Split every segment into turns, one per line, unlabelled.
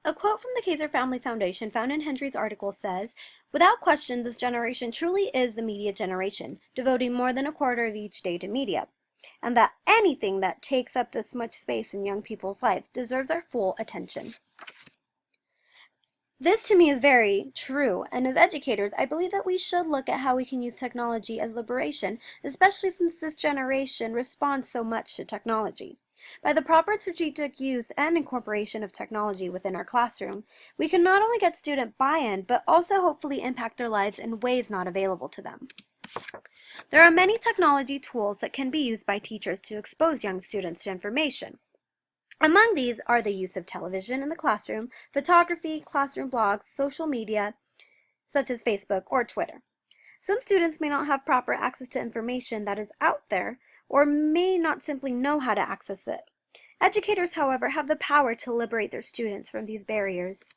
A quote from the Kaiser Family Foundation found in Hendry's article says, "Without question, this generation truly is the media generation, devoting more than a quarter of each day to media, and that anything that takes up this much space in young people's lives deserves our full attention." This to me is very true, and as educators, I believe that we should look at how we can use technology as liberation, especially since this generation responds so much to technology. By the proper strategic use and incorporation of technology within our classroom, we can not only get student buy-in, but also hopefully impact their lives in ways not available to them. There are many technology tools that can be used by teachers to expose young students to information. Among these are the use of television in the classroom, photography, classroom blogs, social media, such as Facebook or Twitter. Some students may not have proper access to information that is out there, or may not simply know how to access it. Educators, however, have the power to liberate their students from these barriers.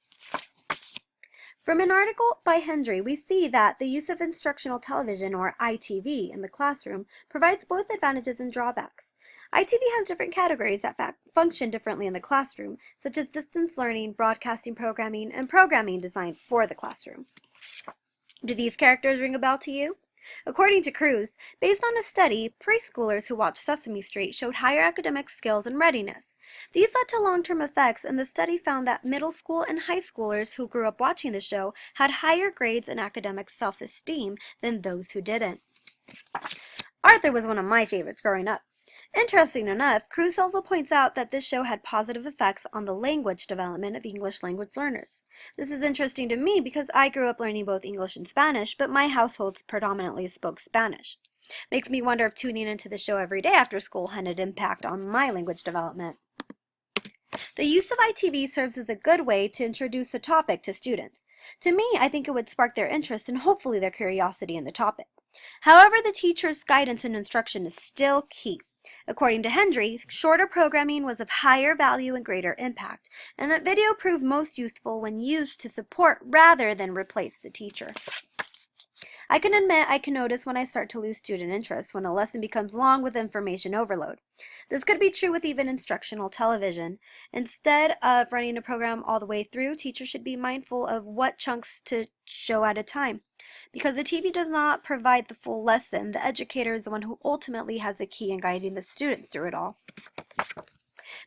From an article by Hendry, we see that the use of instructional television, or ITV, in the classroom provides both advantages and drawbacks. ITV has different categories that function differently in the classroom, such as distance learning, broadcasting programming, and programming designed for the classroom. Do these characters ring a bell to you? According to Cruz, based on a study, preschoolers who watched Sesame Street showed higher academic skills and readiness. These led to long-term effects, and the study found that middle school and high schoolers who grew up watching the show had higher grades and academic self-esteem than those who didn't. Arthur was one of my favorites growing up. Interesting enough, Cruz also points out that this show had positive effects on the language development of English language learners. This is interesting to me because I grew up learning both English and Spanish, but my household predominantly spoke Spanish. Makes me wonder if tuning into the show every day after school had an impact on my language development. The use of ITV serves as a good way to introduce a topic to students. To me, I think it would spark their interest and hopefully their curiosity in the topic. However, the teacher's guidance and instruction is still key. According to Hendry, shorter programming was of higher value and greater impact, and that video proved most useful when used to support rather than replace the teacher. I can admit I can notice when I start to lose student interest when a lesson becomes long with information overload. This could be true with even instructional television. Instead of running a program all the way through, teachers should be mindful of what chunks to show at a time. Because the TV does not provide the full lesson, the educator is the one who ultimately has the key in guiding the students through it all.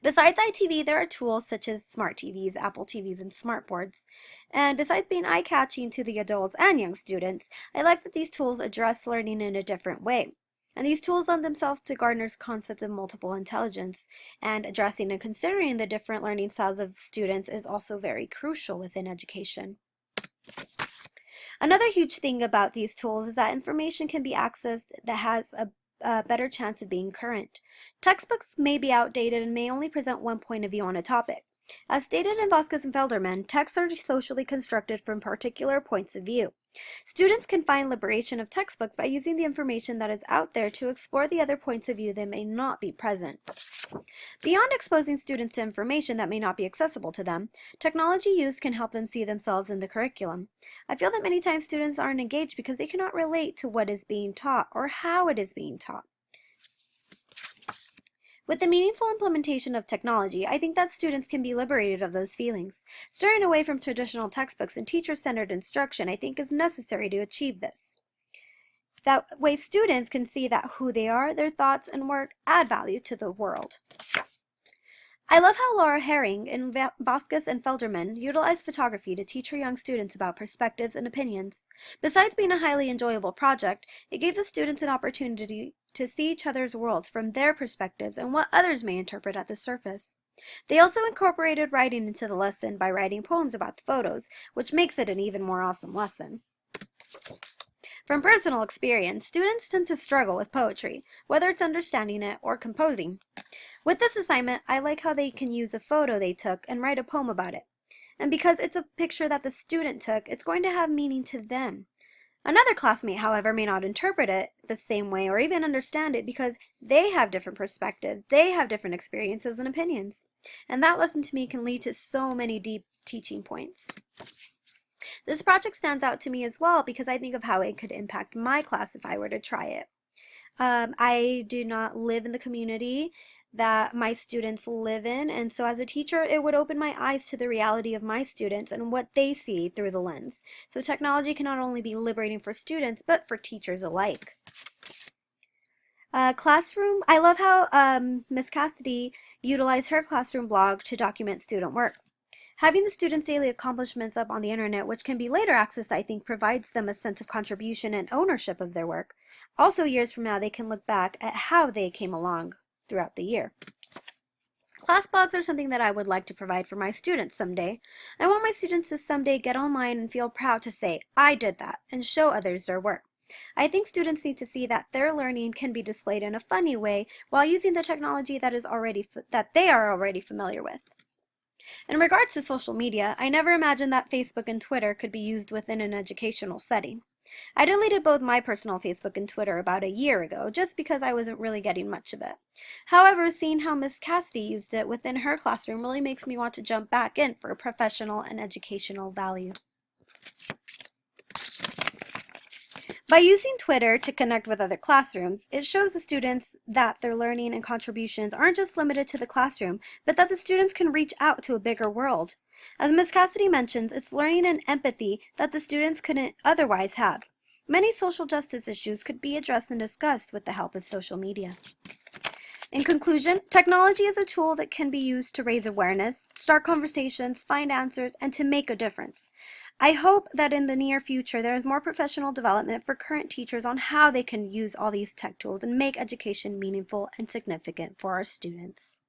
Besides ITV, there are tools such as smart TVs, Apple TVs, and smart boards. And besides being eye-catching to the adults and young students, I like that these tools address learning in a different way. And these tools lend themselves to Gardner's concept of multiple intelligence, and addressing and considering the different learning styles of students is also very crucial within education. Another huge thing about these tools is that information can be accessed that has a better chance of being current. Textbooks may be outdated and may only present one point of view on a topic. As stated in Vasquez and Felderman, texts are socially constructed from particular points of view. Students can find liberation of textbooks by using the information that is out there to explore the other points of view that may not be present. Beyond exposing students to information that may not be accessible to them, technology use can help them see themselves in the curriculum. I feel that many times students aren't engaged because they cannot relate to what is being taught or how it is being taught. With the meaningful implementation of technology, I think that students can be liberated of those feelings. Steering away from traditional textbooks and teacher-centered instruction, I think, is necessary to achieve this. That way students can see that who they are, their thoughts, and work add value to the world. I love how Laura Herring and Vasquez and Felderman utilize photography to teach her young students about perspectives and opinions. Besides being a highly enjoyable project, it gave the students an opportunity to see each other's worlds from their perspectives and what others may interpret at the surface. They also incorporated writing into the lesson by writing poems about the photos, which makes it an even more awesome lesson. From personal experience, students tend to struggle with poetry, whether it's understanding it or composing. With this assignment, I like how they can use a photo they took and write a poem about it. And because it's a picture that the student took, it's going to have meaning to them. Another classmate, however, may not interpret it the same way or even understand it because they have different perspectives, they have different experiences and opinions. And that lesson to me can lead to so many deep teaching points. This project stands out to me as well because I think of how it could impact my class if I were to try it. I do not live in the community that my students live in, and so as a teacher, it would open my eyes to the reality of my students and what they see through the lens. So technology can not only be liberating for students, but for teachers alike. Classroom, I love how Miss Cassidy utilized her classroom blog to document student work. Having the students' daily accomplishments up on the internet, which can be later accessed, I think provides them a sense of contribution and ownership of their work. Also, years from now, they can look back at how they came along throughout the year. Class blogs are something that I would like to provide for my students someday. I want my students to someday get online and feel proud to say, I did that, and show others their work. I think students need to see that their learning can be displayed in a funny way while using the technology that they are already familiar with. In regards to social media, I never imagined that Facebook and Twitter could be used within an educational setting. I deleted both my personal Facebook and Twitter about a year ago, just because I wasn't really getting much of it. However, seeing how Miss Cassidy used it within her classroom really makes me want to jump back in for professional and educational value. By using Twitter to connect with other classrooms, it shows the students that their learning and contributions aren't just limited to the classroom, but that the students can reach out to a bigger world. As Ms. Cassidy mentions, it's learning and empathy that the students couldn't otherwise have. Many social justice issues could be addressed and discussed with the help of social media. In conclusion, technology is a tool that can be used to raise awareness, start conversations, find answers, and to make a difference. I hope that in the near future there is more professional development for current teachers on how they can use all these tech tools and make education meaningful and significant for our students.